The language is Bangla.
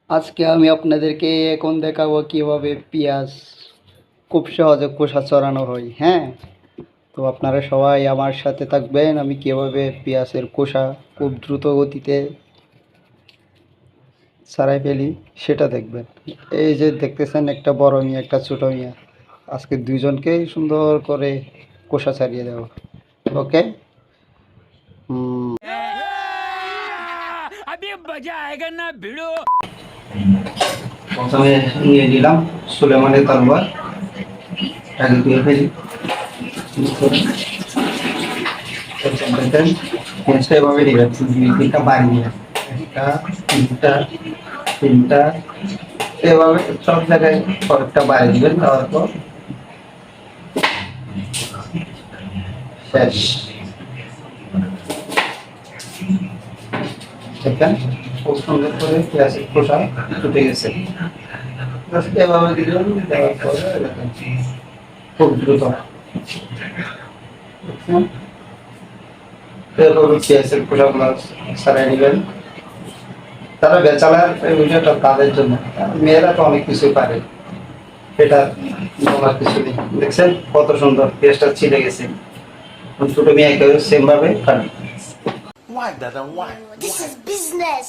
আজকে আমি আপনাদেরকে এখন দেখাবো কিভাবে পেঁয়াজ খুব সহজে খোসা ছড়ানো হয়। হ্যাঁ, তো আপনারা সবাই আমার সাথে থাকবেন। আমি কিভাবে পেঁয়াজের খোসা খুব দ্রুত গতিতে ছাড়াই ফেলি সেটা দেখবেন। এই যে দেখতেছেন, একটা বড় মিয়া একটা ছোট মিয়া, আজকে দুইজনকেই সুন্দর করে খোসা ছাড়িয়ে দেব। ওকে। প্রথমে নিয়ে নিলাম সুলেমানের তলোয়ার, আগে দিয়ে ফেলি। দেখেন, পেঁয়াজটা এভাবে দিবেন, দুই তিনটা বাড়ি দিবেন, একটা তিনটা তিনটা, এভাবে সব জায়গায় কয়েকটা বাড়ি দিবেন। দেওয়ার পর শেষ। দেখেন, খুব সুন্দর করে পেঁয়াজের খোসা ফুটে গেছে। এভাবে দিলেন, দেওয়ার পরে দেখেন খুব দ্রুত দেখছেন? এভাবে পেঁয়াজের খোসাগুলো ছাড়াই নেবেন। তারা বেচালার ভিডিওটা তাদের জন্য, মেয়েরা তো অনেক কিছু পারে, এটা বলার কিছু নেই। দেখছেন কত সুন্দর পেঁয়াজটা ছিঁড়ে গেছে। ছোট মেয়ে সেম ভাবে কাটবে। Why, Dada? Why? This is business.